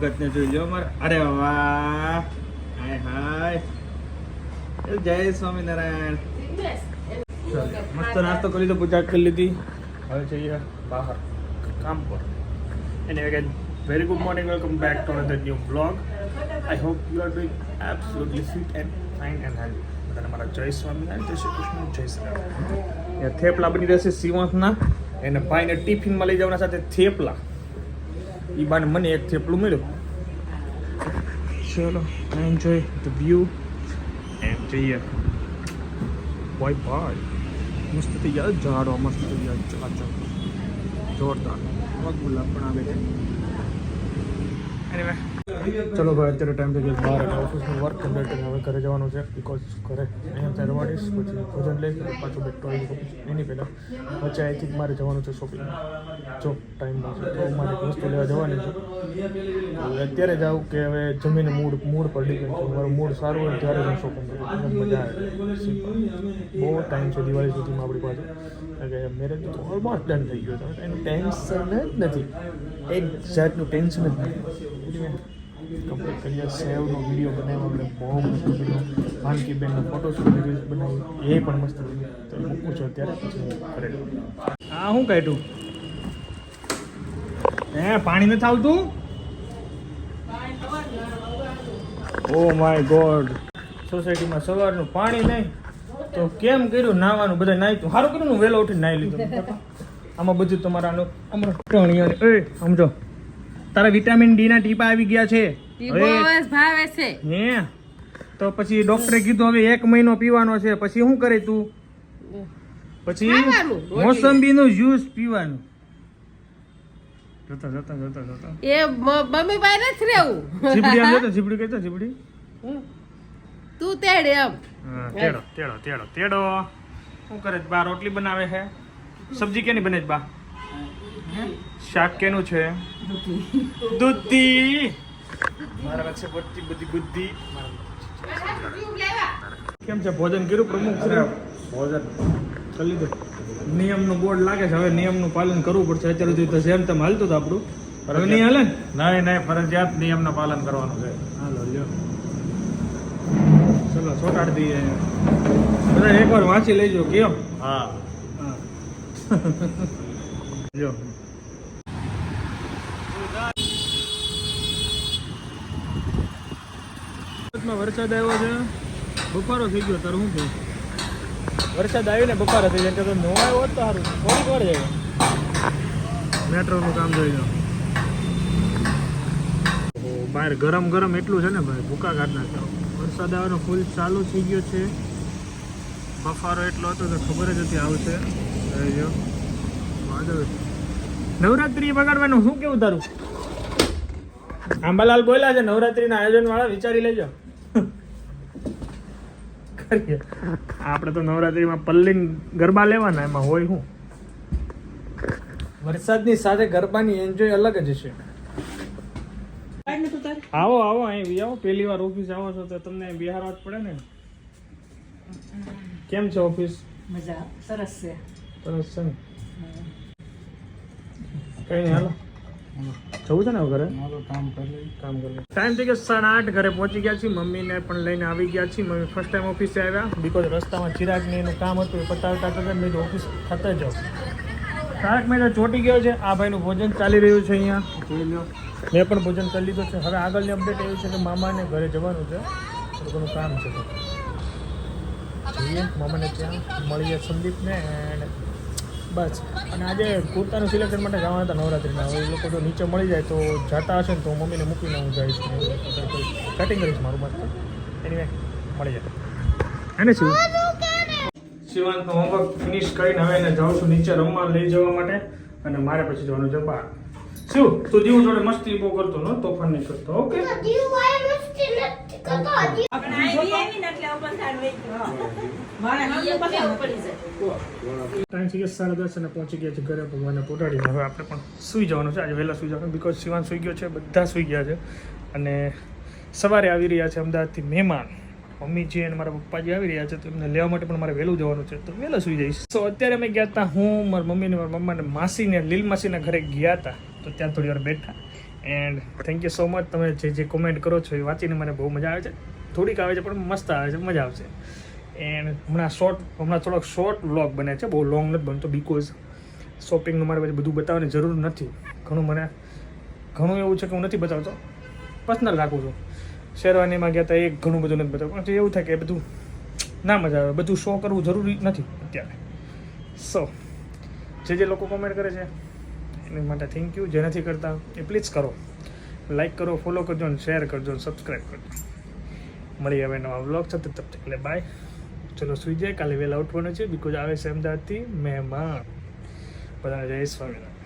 ભગતને જોઈ લો મારે. અરે વાહ, હાય હાય, જય સ્વામિનારાયણ. મસ્ત નાસ્તો કરી લીધો, પૂજા કરી લીધી. હવે જઈએ બહાર કામ પર. એને very good morning, welcome back to another new vlog. I hope you are doing absolutely fit and fine and healthy. બધાને મારા જય સ્વામિનારાયણ, જય શ્રી કૃષ્ણ, જય શ્રી રામ. થેપલા બની રહેશે શિવાંતના, એને ભાઈને ટિફિનમાં લઈ જવાના સાથે થેપલા. એ બાને મને એક થેપલું મળ્યું. ચલો, એન્જોય ધ વ્યૂ એન્ડ જઈએ. Bye bye. મસ્ત થઈ ગયા ઝાડો, મસ્ત થઈ ગયા ચલાચલ, જોરદાર. ગુલાબ પણ આવે છે. એનીવે ચલો ભાઈ, અત્યારે ટાઈમ થઈ ગયો બહાર, એટલે ઓફિસનું વર્ક કમ્પ્લીટ કરીને હવે ઘરે જવાનું છે. બિકોઝ ઘરે અહીંયા ત્યાં રવાડીશ, પછી ભોજન લઈ પાછું બેક ટુ ઓફિસ. એની પહેલાં વચ્ચે આઈ થિંક મારે જવાનું છે શોપિંગ. જો ટાઈમ મળશે તો મારે વસ્તુ લેવા જવાની છે. અત્યારે જાઉં કે હવે જમીને મૂડ પર ડિપેન્ડ છે. મારું મૂડ સારું હોય ત્યારે હું શોપિંગ કરું, મજા આવે. બહુ ટાઈમ છે દિવાળી સુધીમાં આપણી પાસે. કે મેરેજ તો ઓલમોસ્ટ ડન થઈ ગયો છે, એનું ટેન્શન જ નથી, એક જાતનું ટેન્શન જ નથી. કમ્પ્લીટ કરીએ. સેવનો વિડીયો બનાવ્યો આપણે, બહુ મસ્ત વિડીયો. ભાનકીબેનનો ફોટોશૂટ રીલ્સ બનાવી, એ પણ મસ્ત વિડીયો. તો એ મૂકું છું અત્યારે, પછી હું કરે. હા, શું કાઢ્યું? હે, પાણી નથી આવતું? ઓ માય ગોડ, સોસાયટીમાં સવારનું પાણી નહીં તો કેમ કર્યું નાવાનું? બધા નાહ્યું, સારું કર્યું ને વહેલો ઉઠીને નાહી લીધું. આમાં બધું તમારા સમજો, તારા વિટામિન ડી ના ટીપા આવી ગયા છે. હે, તો પછી ડોક્ટરે કીધું હવે 1 મહિનો પીવાનો છે. પછી શું કરે તું? પછી મોસંબી નું જ્યુસ પીવાનું. જોતા જોતા જોતા જોતા એ મમ્મી પાસે નથી રહેવું. જીબડી આમ જોતા, જીબડી કહેતા, જીબડી તું તેડે એમ. તેડો તેડો તેડો તેડો. શું કરે? બા રોટલી બનાવે છે. સબ્જી કેની બને છે બા? શાક કેનું છે? દૂધી. મારા પાસે બધી બુદ્ધિ. કેમ છે? ભોજન કર્યું પ્રમુખ? ભોજન કરી લીધું. નિયમનું બોર્ડ લાગે છે, હવે નિયમનું પાલન કરવું પડશે. અત્યારે સુધી તો જેમ તેમ હાલતું હતું આપણું, હવે નહીં હાલે ને? નહીં, ફરજિયાત નિયમનું પાલન કરવાનું છે. હાલો લ્યો, ચલો ચોટાડી દઈએ. બધા એકવાર વાંચી લેજો. કેમ? હા જો વરસાદ આવ્યો છે, બફારો થઈ ગયો. તારું શું થયું? વરસાદ આવ્યો ને બફારો થઈ જાય તો નો આવ્યો હોત તો સારું. થોડીક વાર જાય. મેટ્રોનું કામ જોઈ લો. બહાર ગરમ ગરમ એટલું છે ને ભાઈ, ભૂકા કાઢ નાખ્યો. વરસાદ આવવાનો ફૂલ ચાલુ થઈ ગયો છે. બફારો એટલો હતો તો ખબર જ હતી આવશે. નવરાત્રી બગાડવાનું શું કેવું તારું? આંબાલાલ બોલ્યા છે નવરાત્રીના આયોજન વાળા, વિચારી લેજો. આપણે તો નવરાત્રીમાં પલ્લીન ગરબા લેવાના, એમાં હોય શું? વરસાદની સાથે ગરબાની એન્જોય અલગ જ છે. આવો આવો, અહીં આવો. પહેલી વાર ઓફિસ આવો છો તો તમને બિહારવા જ પડે ને. કેમ છે ઓફિસ? મજા સરસ છે. સરસ છે ને? કઈ નહીં, હાલો જવું છે ને ઘરે. કામ કરી ટાઈમ થઈ ગયો 8:30. ઘરે પહોંચી ગયા છીએ. મમ્મીને પણ લઈને આવી ગયા છીએ. મમ્મી ફર્સ્ટ ટાઈમ ઓફિસે આવ્યા. બિકોઝ રસ્તામાં ચિરાગને એનું કામ હતું, એ પતાવતા હતા. મેં ઓફિસ થતા જાઓ. તારક મહેતા ચોંટી ગયો છે. આ ભાઈનું ભોજન ચાલી રહ્યું છે અહીંયા. મેં પણ ભોજન કરી લીધું છે. હવે આગળની અપડેટ એવી છે કે મામાને ઘરે જવાનું છે, થોડું ઘણું કામ છે. જઈએ મામાને ત્યાં, મળીએ સંદીપને એન્ડ બસ. અને આજે કુર્તાનું સિલેક્શન માટે જવાના હતા નવરાત્રિના. હવે એ લોકો જો નીચે મળી જાય તો જાતા હશે ને તો મમ્મીને મૂકીને હું જઈશ. કટિંગ કરીશ મારું મસ્ત. એની મળી જાય. હે ને શિવ? શિવાંતનું હોમવર્ક ફિનિશ કરીને હવે એને જાઉં છું નીચે રમવા લઈ જવા માટે. અને મારે પછી જવાનું છે બહાર. શિવ, તું જીવ જોડે મસ્તી બહુ કરતો ન, તોફાન નહીં કરતો. ઓકે? ટાઈમ થઈ ગયો 10:30 અને પહોંચી ગયા છે ઘરે. ભગવાનને પોટાડીને હવે આપણે પણ સૂઈ જવાનું છે. આજે વહેલા સૂઈ જવાનું, બિકોઝ શિવાન સૂઈ ગયો છે, બધા સૂઈ ગયા છે. અને સવારે આવી રહ્યા છે અમદાવાદથી મહેમાન. મમ્મીજી અને મારા પપ્પાજી આવી રહ્યા છે, તો એમને લેવા માટે પણ મારે વહેલું જવાનું છે, તો વહેલા સૂઈ જઈશ. તો અત્યારે અમે ગયા હતા, હું મારા મમ્મીને મારા મમ્માને માસીને લીલ માસીના ઘરે ગયા હતા. તો ત્યાં થોડી વાર બેઠા and thank you so much. તમે જે કોમેન્ટ કરો છો એ વાંચીને મને બહુ મજા આવે છે. થોડીક આવે છે પણ મસ્ત આવે છે, મજા આવશે. એન્ડ હમણાં થોડોક શોર્ટ વ્લોગ બને છે, બહુ લોંગ નથી બનતો, બિકોઝ શોપિંગનું મારે પછી બધું બતાવવાની જરૂર નથી. ઘણું એવું છે કે હું નથી બતાવતો, પર્સનલ રાખું છું. શેરવાનીમાં ગયા હતા, ઘણું બધું નથી બતાવતું. પછી એવું થાય કે બધું ના મજા આવે, બધું શો કરવું જરૂરી નથી અત્યારે. સો જે લોકો કોમેન્ટ કરે છે એની માટે થેન્ક યુ. જે નથી કરતા એ પ્લીઝ કરો, લાઈક કરો, ફોલો કરજો, અને શેર કરજો, અને સબસ્ક્રાઈબ કરજો. મળી હવે નવા વ્લોગ સાથે, તબ તક એટલે બાય. ચલો સુઈ જાય, કાલે વહેલા ઉઠવાનું છે, બિકોઝ આવે છે અમદાવાદથી મહેમાન. બધાને જય સ્વામિનારાયણ.